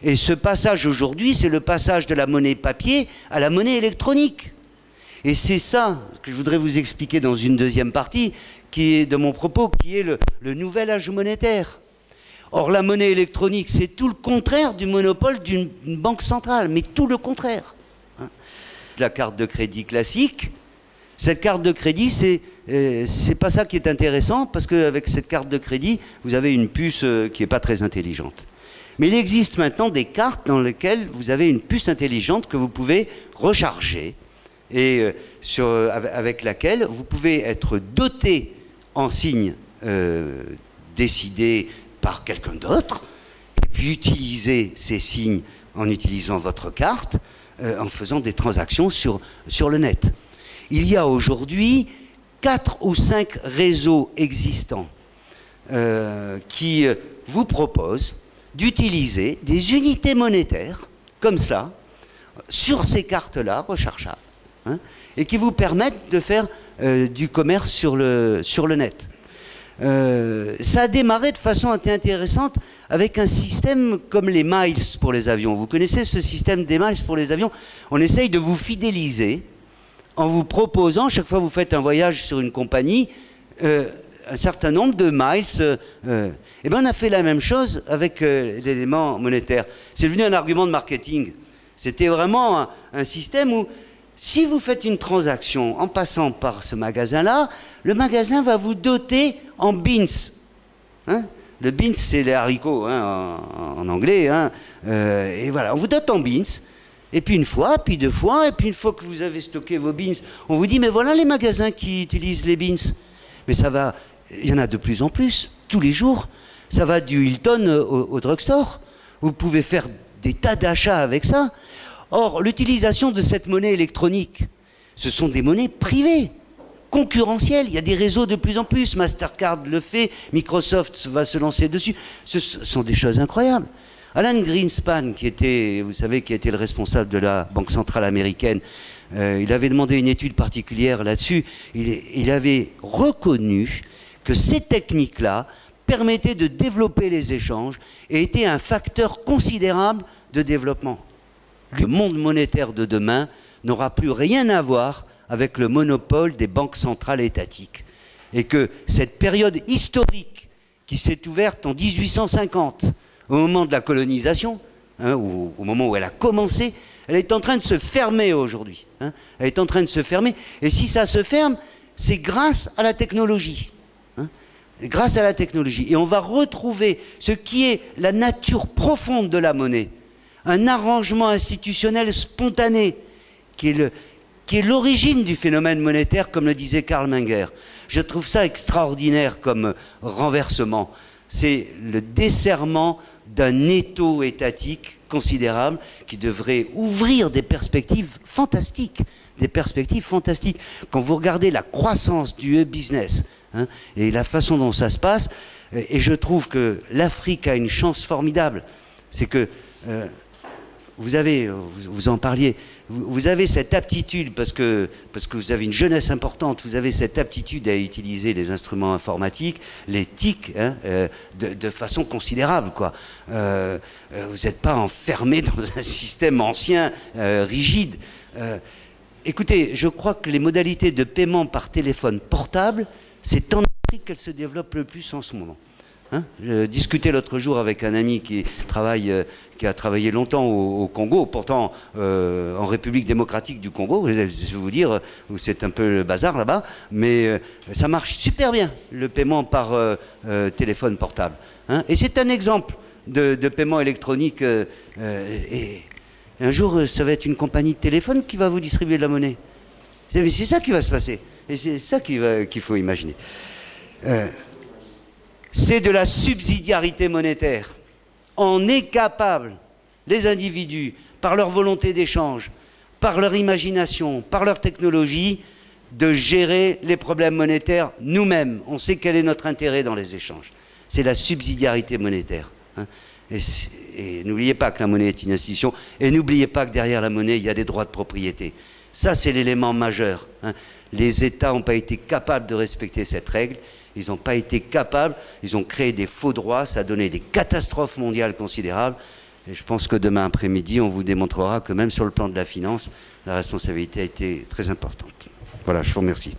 Et ce passage aujourd'hui, c'est le passage de la monnaie papier à la monnaie électronique. Et c'est ça que je voudrais vous expliquer dans une deuxième partie qui est de mon propos, qui est le nouvel âge monétaire. Or, la monnaie électronique, c'est tout le contraire du monopole d'une banque centrale, mais tout le contraire. Hein. La carte de crédit classique, cette carte de crédit, c'est pas ça qui est intéressant, parce qu'avec cette carte de crédit, vous avez une puce qui n'est pas très intelligente. Mais il existe maintenant des cartes dans lesquelles vous avez une puce intelligente que vous pouvez recharger et avec laquelle vous pouvez être doté en signes décidés par quelqu'un d'autre, et puis utiliser ces signes en utilisant votre carte, en faisant des transactions sur le net. Il y a aujourd'hui 4 ou 5 réseaux existants qui vous proposent d'utiliser des unités monétaires, comme cela, sur ces cartes-là, rechargeables, hein, et qui vous permettent de faire du commerce sur le net. Ça a démarré de façon intéressante avec un système comme les miles pour les avions. Vous connaissez ce système des miles pour les avions? On essaye de vous fidéliser en vous proposant, chaque fois que vous faites un voyage sur une compagnie, un certain nombre de miles. Et bien on a fait la même chose avec les éléments monétaires. C'est devenu un argument de marketing. C'était vraiment un système où, si vous faites une transaction en passant par ce magasin-là, le magasin va vous doter en beans. Hein? Le beans, c'est les haricots hein, en anglais. Hein? Et voilà, on vous dote en beans. Et puis une fois, puis deux fois, et puis une fois que vous avez stocké vos beans, on vous dit, mais voilà les magasins qui utilisent les beans. Mais ça va, il y en a de plus en plus, tous les jours. Ça va du Hilton au drugstore. Vous pouvez faire des tas d'achats avec ça. Or, l'utilisation de cette monnaie électronique, ce sont des monnaies privées, concurrentielles. Il y a des réseaux de plus en plus. Mastercard le fait, Microsoft va se lancer dessus. Ce sont des choses incroyables. Alan Greenspan, qui était, vous savez, qui était le responsable de la Banque centrale américaine, il avait demandé une étude particulière là-dessus. Il avait reconnu que ces techniques-là permettaient de développer les échanges et étaient un facteur considérable de développement. Le monde monétaire de demain n'aura plus rien à voir avec le monopole des banques centrales étatiques. Et que cette période historique qui s'est ouverte en 1850, au moment de la colonisation, hein, au moment où elle a commencé, elle est en train de se fermer aujourd'hui. Hein. Elle est en train de se fermer. Et si ça se ferme, c'est grâce à la technologie. Hein. Grâce à la technologie. Et on va retrouver ce qui est la nature profonde de la monnaie. Un arrangement institutionnel spontané qui est l'origine du phénomène monétaire, comme le disait Karl Menger. Je trouve ça extraordinaire comme renversement. C'est le desserrement d'un étau étatique considérable qui devrait ouvrir des perspectives fantastiques. Des perspectives fantastiques. Quand vous regardez la croissance du e-business hein, et la façon dont ça se passe, et je trouve que l'Afrique a une chance formidable. C'est que vous en parliez, vous avez cette aptitude, parce que vous avez une jeunesse importante, vous avez cette aptitude à utiliser les instruments informatiques, les TIC, hein, de façon considérable, quoi. Vous n'êtes pas enfermé dans un système ancien, rigide. Écoutez, je crois que les modalités de paiement par téléphone portable, c'est en Afrique qu'elles se développent le plus en ce moment. Hein, je discutais l'autre jour avec un ami qui a travaillé longtemps au Congo, pourtant en République démocratique du Congo. Je vais vous dire, c'est un peu le bazar là-bas, mais ça marche super bien, le paiement par téléphone portable. Hein, et c'est un exemple de paiement électronique. Et un jour, ça va être une compagnie de téléphone qui va vous distribuer de la monnaie. C'est ça qui va se passer. Et c'est ça qu'il faut imaginer. C'est de la subsidiarité monétaire. On est capable, les individus, par leur volonté d'échange, par leur imagination, par leur technologie, de gérer les problèmes monétaires nous-mêmes. On sait quel est notre intérêt dans les échanges. C'est la subsidiarité monétaire. Hein. Et n'oubliez pas que la monnaie est une institution, et n'oubliez pas que derrière la monnaie, il y a des droits de propriété. Ça, c'est l'élément majeur. Hein. Les États n'ont pas été capables de respecter cette règle. Ils n'ont pas été capables, ils ont créé des faux droits, ça a donné des catastrophes mondiales considérables. Et je pense que demain après-midi, on vous démontrera que même sur le plan de la finance, la responsabilité a été très importante. Voilà, je vous remercie.